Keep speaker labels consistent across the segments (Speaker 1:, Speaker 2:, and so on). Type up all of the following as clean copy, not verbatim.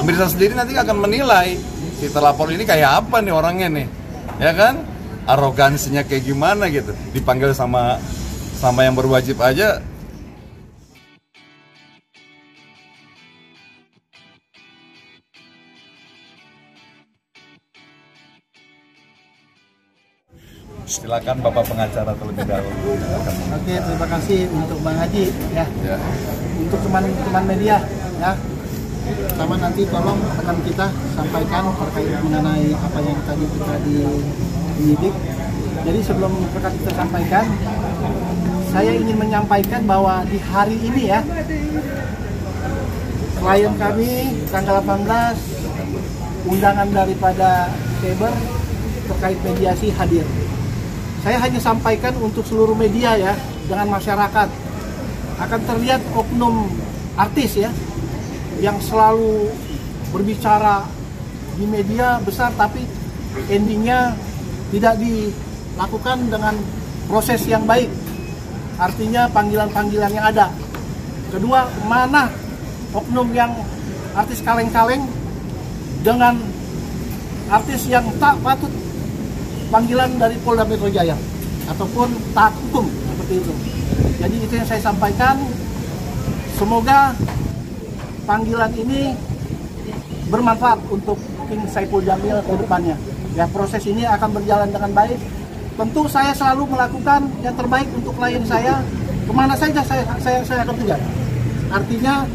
Speaker 1: Pemirsa sendiri nanti akan menilai si terlapor ini kayak apa nih orangnya nih, ya kan? Arogansinya kayak gimana gitu, dipanggil sama yang berwajib aja. Silakan Bapak pengacara terlebih dahulu.
Speaker 2: Oke, terima kasih untuk Bang Haji ya. Untuk teman-teman media ya. Pertama nanti tolong rekan kita sampaikan terkait mengenai apa yang tadi kita dididik. Jadi sebelum rekan kita sampaikan, saya ingin menyampaikan bahwa di hari ini ya, klien kami tanggal 18 undangan daripada Saber terkait mediasi hadir. Saya hanya sampaikan untuk seluruh media ya, dengan masyarakat. Akan terlihat oknum artis ya, yang selalu berbicara di media besar tapi endingnya tidak dilakukan dengan proses yang baik. Artinya panggilan-panggilan yang ada. Kedua, mana oknum yang artis kaleng-kaleng dengan artis yang tak patut panggilan dari Polda Metro Jaya ataupun taat hukum seperti itu. Jadi itu yang saya sampaikan. Semoga panggilan ini bermanfaat untuk King Saipul Jamil ke depannya. Ya, proses ini akan berjalan dengan baik. Tentu saya selalu melakukan yang terbaik untuk klien saya. Kemana saja saya akan tugas. Artinya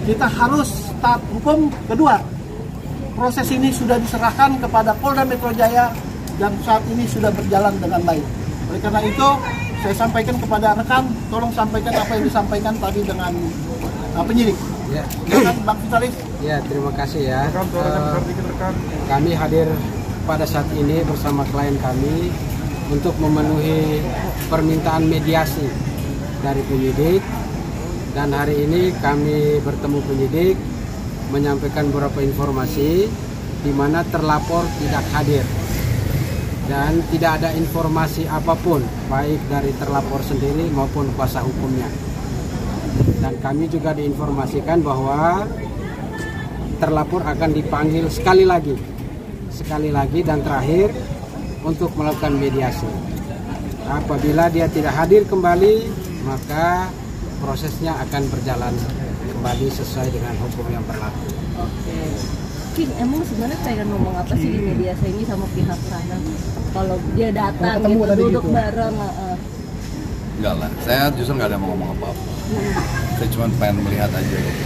Speaker 2: kita harus taat hukum. Kedua, proses ini sudah diserahkan kepada Polda Metro Jaya dan saat ini sudah berjalan dengan baik. Oleh karena itu, saya sampaikan kepada rekan, tolong sampaikan apa yang disampaikan tadi dengan penyidik.
Speaker 3: Ya.
Speaker 2: Bang Vitalis.
Speaker 3: Ya, terima kasih ya. Kami hadir pada saat ini bersama klien kami untuk memenuhi permintaan mediasi dari penyidik. Dan hari ini kami bertemu penyidik, menyampaikan beberapa informasi di mana terlapor tidak hadir. Dan tidak ada informasi apapun baik dari terlapor sendiri maupun kuasa hukumnya. Dan kami juga diinformasikan bahwa terlapor akan dipanggil sekali lagi dan terakhir untuk melakukan mediasi. Apabila dia tidak hadir kembali, maka prosesnya akan berjalan kembali sesuai dengan hukum yang berlaku.
Speaker 4: Oke. King, emang sebenarnya pengen ngomong apa sih di mediasi ini sama pihak sana? Kalau dia datang gitu, duduk bareng.
Speaker 1: Enggak lah, saya justru nggak ada mau ngomong apa-apa. Saya cuma pengen melihat aja gitu.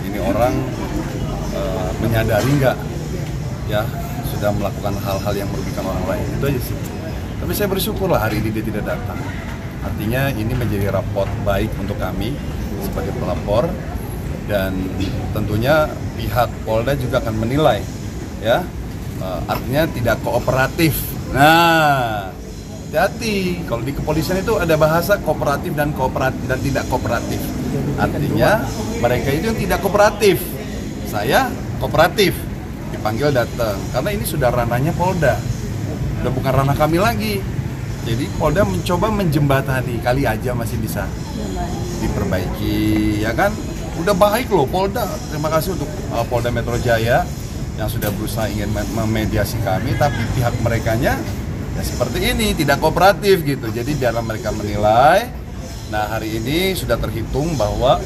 Speaker 1: Ini orang menyadari nggak ya sudah melakukan hal-hal yang merugikan orang lain, itu aja sih. Tapi saya bersyukurlah hari ini dia tidak datang. Artinya ini menjadi raport baik untuk kami sebagai pelapor. Dan tentunya pihak Polda juga akan menilai ya, artinya tidak kooperatif. Nah, hati-hati kalau di kepolisian itu ada bahasa kooperatif dan tidak kooperatif. Artinya mereka itu yang tidak kooperatif. Saya kooperatif, dipanggil datang karena ini sudah ranahnya Polda, udah bukan ranah kami lagi. Jadi Polda mencoba menjembatani, kali aja masih bisa diperbaiki, ya kan? Udah baik loh Polda, terima kasih untuk Polda Metro Jaya yang sudah berusaha ingin memediasi kami, tapi pihak merekanya ya seperti ini, tidak kooperatif gitu. Jadi dalam mereka menilai, nah hari ini sudah terhitung bahwa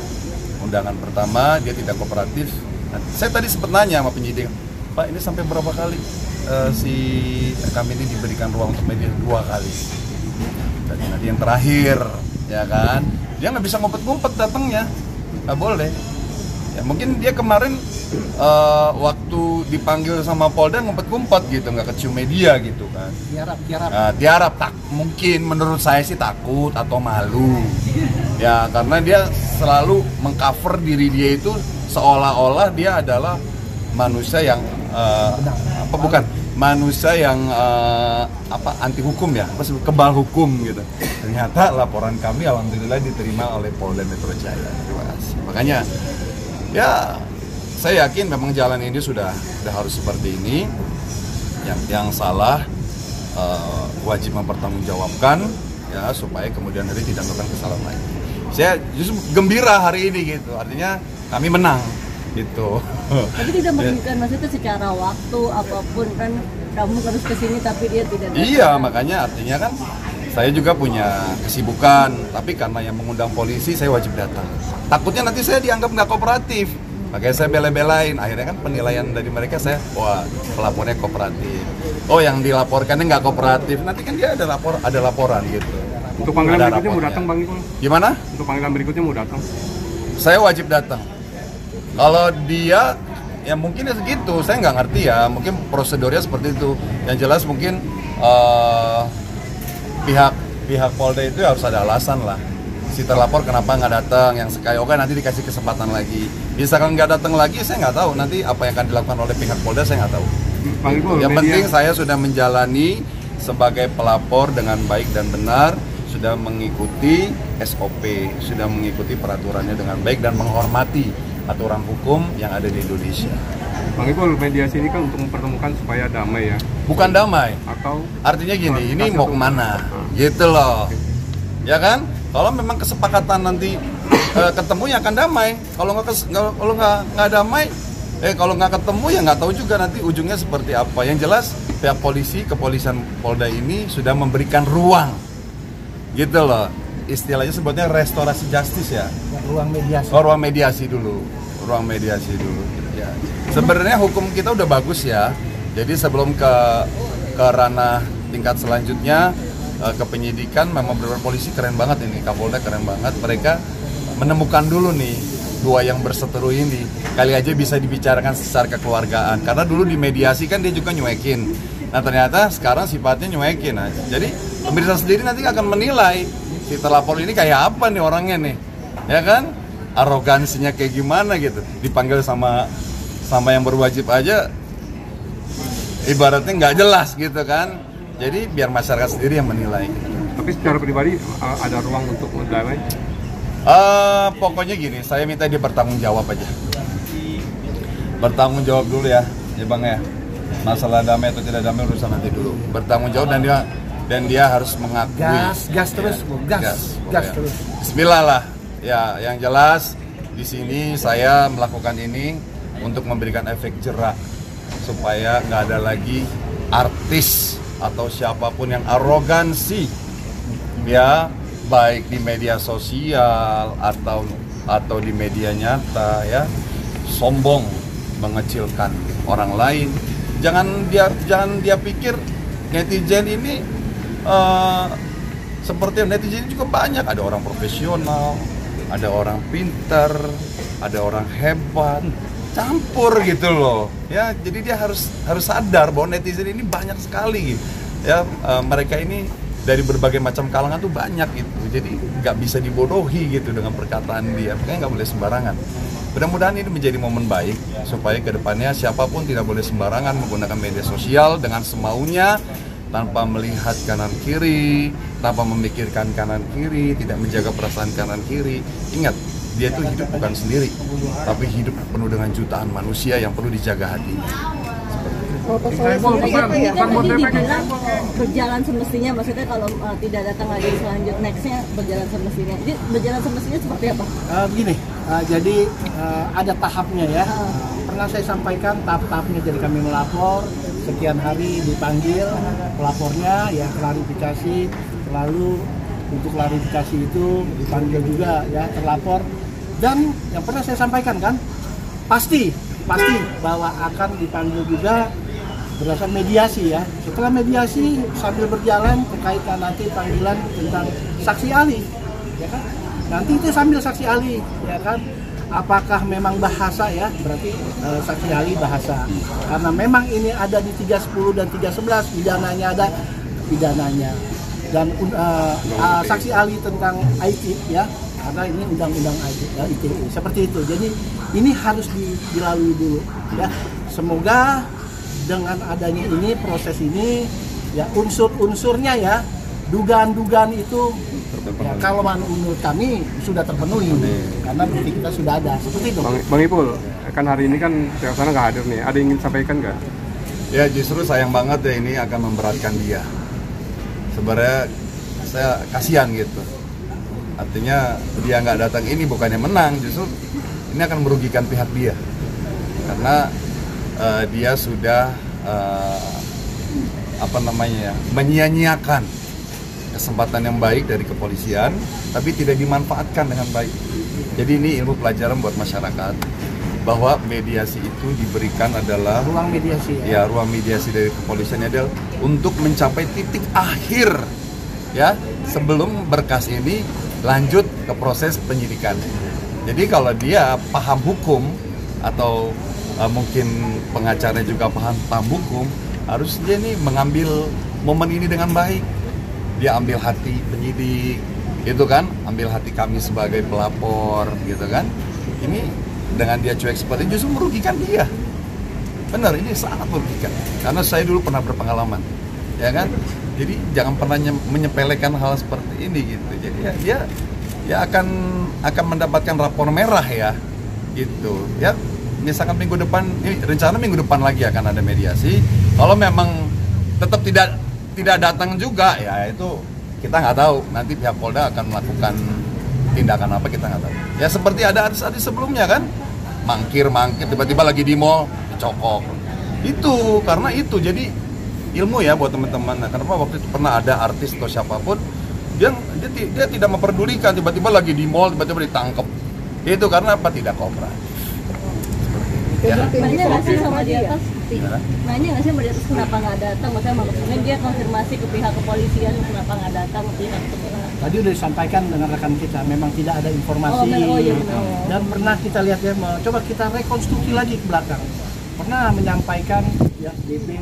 Speaker 1: undangan pertama dia tidak kooperatif. Nah, saya tadi sempat nanya sama penyidik, Pak ini sampai berapa kali si kami ini diberikan ruang untuk media? 2 kali. Dan nanti yang terakhir, ya kan, dia nggak bisa ngumpet-ngumpet datangnya. Nggak boleh ya, mungkin dia kemarin waktu dipanggil sama Polda ngumpet-ngumpet gitu, nggak kecium media gitu kan, diharap tak mungkin, menurut saya sih takut atau malu ya, karena dia selalu mengcover diri dia itu seolah-olah dia adalah manusia yang manusia yang anti hukum ya, kebal hukum gitu. Ternyata laporan kami alhamdulillah diterima oleh Polda Metro Jaya. Terima kasih. Makanya ya saya yakin memang jalan ini sudah harus seperti ini. Yang salah wajib mempertanggungjawabkan ya, supaya kemudian hari tidak melakukan kesalahan lagi. saya justru gembira hari ini gitu, artinya kami menang gitu.
Speaker 4: Tapi tidak merugikan maksudnya secara waktu apapun kan kamu harus kesini tapi dia tidak datang.
Speaker 1: Iya, makanya artinya kan saya juga punya kesibukan, tapi karena yang mengundang polisi saya wajib datang. Takutnya nanti saya dianggap nggak kooperatif, makanya saya bela-belain. Akhirnya kan penilaian dari mereka saya, wah pelapornya kooperatif. Oh yang dilaporkannya nggak kooperatif, nanti kan dia ada laporan gitu.
Speaker 5: Untuk panggilan berikutnya mau datang Bang Ipul?
Speaker 1: Gimana?
Speaker 5: Untuk panggilan berikutnya mau datang?
Speaker 1: Saya wajib datang. Kalau dia ya mungkin ya segitu, saya nggak ngerti ya, mungkin prosedurnya seperti itu. Yang jelas mungkin pihak Polda itu harus ada alasan lah. Si terlapor kenapa nggak datang, yang sekali oke nanti dikasih kesempatan lagi. Misalkan nggak datang lagi, saya nggak tahu nanti apa yang akan dilakukan oleh pihak Polda, saya nggak tahu. Yang penting saya sudah menjalani sebagai pelapor dengan baik dan benar, sudah mengikuti SOP, sudah mengikuti peraturannya dengan baik dan menghormati aturan hukum yang ada di Indonesia.
Speaker 5: Bang Ipul, mediasi ini kan untuk mempertemukan supaya damai ya?
Speaker 1: Bukan damai.
Speaker 5: Atau?
Speaker 1: Artinya gini, ini mau kemana? Gitu loh. Ya kan? Kalau memang kesepakatan nanti ketemu ya akan damai. Kalau nggak damai, kalau nggak ketemu ya nggak tahu juga nanti ujungnya seperti apa. Yang jelas pihak polisi, kepolisian Polda ini sudah memberikan ruang. Gitu loh. Istilahnya sebutnya restorasi justice ya.
Speaker 2: Ruang mediasi.
Speaker 1: Oh, ruang mediasi dulu. Ruang mediasi dulu. Ya. Sebenarnya hukum kita udah bagus ya. Jadi sebelum ke ranah tingkat selanjutnya ke penyidikan, memang benar polisi keren banget ini, Kapolda keren banget. Mereka menemukan dulu nih dua yang berseteru ini. Kali aja bisa dibicarakan secara kekeluargaan. Karena dulu di mediasi kan dia juga nyuekin. Nah ternyata sekarang sifatnya nyuekin. Nah, jadi pemirsa sendiri nanti akan menilai si terlapor ini kayak apa nih orangnya nih, ya kan? Arogansinya kayak gimana gitu. Dipanggil sama yang berwajib aja ibaratnya nggak jelas gitu kan. Jadi biar masyarakat sendiri yang menilai gitu.
Speaker 5: Tapi secara pribadi ada ruang untuk damai?
Speaker 1: Pokoknya gini, saya minta dia bertanggung jawab aja. Bertanggung jawab dulu ya Bang ya. Masalah damai atau tidak damai urusan nanti dulu. Bertanggung jawab dan dia harus mengakui.
Speaker 2: Gas terus. Terus.
Speaker 1: Bismillah lah. Ya, yang jelas di sini saya melakukan ini untuk memberikan efek jerak supaya nggak ada lagi artis atau siapapun yang arogansi, ya baik di media sosial atau di media nyata ya, sombong mengecilkan orang lain. Jangan dia pikir netizen ini seperti netizen juga banyak, ada orang profesional, ada orang pintar, ada orang hebat, campur gitu loh ya. Jadi dia harus sadar bahwa netizen ini banyak sekali ya. Mereka ini dari berbagai macam kalangan tuh banyak gitu, jadi nggak bisa dibodohi gitu dengan perkataan dia, makanya nggak boleh sembarangan. Mudah-mudahan ini menjadi momen baik supaya kedepannya siapapun tidak boleh sembarangan menggunakan media sosial dengan semaunya, tanpa melihat kanan kiri, tanpa memikirkan kanan kiri, tidak menjaga perasaan kanan kiri. Ingat, dia itu hidup bukan sendiri, tapi hidup penuh dengan jutaan manusia yang perlu dijaga hatinya.
Speaker 4: Tadi dibilang berjalan semestinya, maksudnya kalau tidak datang lagi selanjutnya, nextnya berjalan semestinya. Jadi berjalan semestinya seperti apa?
Speaker 2: Begini, jadi ada tahapnya ya. Pernah saya sampaikan tahap-tahapnya, jadi kami melapor, sekian hari dipanggil pelapornya, ya klarifikasi, lalu untuk klarifikasi itu dipanggil juga ya terlapor. Dan yang pernah saya sampaikan kan, pasti bahwa akan dipanggil juga berdasarkan mediasi ya. Setelah mediasi sambil berjalan terkaitkan nanti panggilan tentang saksi ahli, ya kan? Nanti itu sambil saksi ahli, ya kan? Apakah memang bahasa ya? Berarti saksi ahli bahasa. Karena memang ini ada di 310 dan 311 pidananya ada pidananya. Dan saksi ahli tentang IT ya. Karena ini undang-undang ITE seperti itu. Jadi ini harus dilalui dulu ya. Semoga dengan adanya ini, proses ini ya, unsur-unsurnya ya, dugaan-dugaan itu ya, kalau menurut kami sudah terpenuhi karena bukti kita sudah ada seperti itu.
Speaker 5: Bang Ipul, kan hari ini kan pihak sana nggak hadir nih, ada yang ingin sampaikan nggak?
Speaker 1: Ya justru sayang banget ya, ini akan memberatkan dia. Sebenarnya saya kasihan gitu. Artinya dia nggak datang ini bukannya menang, justru ini akan merugikan pihak dia. Karena dia sudah menyia-nyiakan kesempatan yang baik dari kepolisian, tapi tidak dimanfaatkan dengan baik. Jadi ini ilmu pelajaran buat masyarakat bahwa mediasi itu diberikan adalah
Speaker 2: ruang mediasi
Speaker 1: ruang mediasi dari kepolisian adalah untuk mencapai titik akhir ya sebelum berkas ini lanjut ke proses penyidikan. Jadi kalau dia paham hukum atau mungkin pengacaranya juga paham hukum, harus dia nih mengambil momen ini dengan baik. Dia ambil hati penyidik, itu kan, ambil hati kami sebagai pelapor, gitu kan. Ini dengan dia cuek seperti itu justru merugikan dia. Benar, ini sangat merugikan. Karena saya dulu pernah berpengalaman, ya kan. Jadi jangan pernah menyepelekan hal seperti ini gitu. Jadi dia akan mendapatkan rapor merah ya, gitu. Ya, misalkan minggu depan, ini rencana minggu depan lagi akan ada mediasi. Kalau memang tetap tidak datang juga, ya itu kita nggak tahu. Nanti pihak Polda akan melakukan tindakan apa, kita nggak tahu. Ya seperti ada artis-artis sebelumnya kan, mangkir tiba-tiba lagi di mall dicokok. Itu karena itu jadi ilmu ya buat teman-teman. Nah, kenapa waktu itu pernah ada artis atau siapapun dia tidak memperdulikan, tiba-tiba lagi di mall tiba-tiba ditangkap. Itu karena apa? Tidak kooperatif. Ya.
Speaker 4: Nanya nggak sih sama di atas? Nanya nggak sih sama di atas kenapa nggak datang? Maksudnya dia konfirmasi ke pihak kepolisian kenapa nggak datang ke pihak kepolisian.
Speaker 2: Tadi udah disampaikan dengan rekan kita, memang tidak ada informasi.
Speaker 4: Iya benar.
Speaker 2: Dan pernah kita lihat ya, coba kita rekonstruksi lagi ke belakang. Pernah menyampaikan ya DP,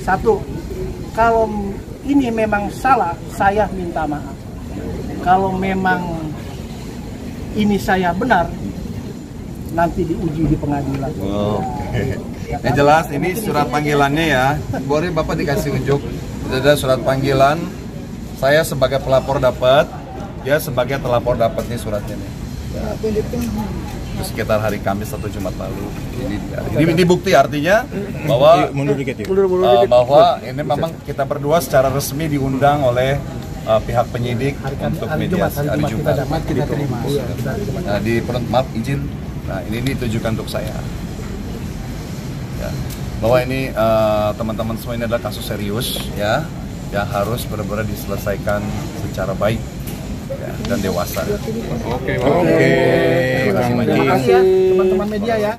Speaker 2: satu, kalau ini memang salah, saya minta maaf. Kalau memang ini saya benar, nanti diuji di pengadilan.
Speaker 1: Yang jelas ini surat panggilannya ya. Boleh Bapak dikasih unjuk. Ada surat panggilan. Saya sebagai pelapor dapat, dia sebagai terlapor dapat nih suratnya nih. Itu sekitar hari Kamis atau Jumat lalu. Ini bukti artinya bahwa bahwa ini memang kita berdua secara resmi diundang oleh pihak penyidik untuk mediasi hari Jumat.
Speaker 3: Kita terima.
Speaker 1: Maaf izin. Nah ini ditujukan untuk saya. Ya. Bahwa ini teman-teman semua ini adalah kasus serius ya, yang harus benar-benar diselesaikan secara baik ya, dan dewasa.
Speaker 5: Oke.
Speaker 2: Terima kasih ya teman-teman media ya.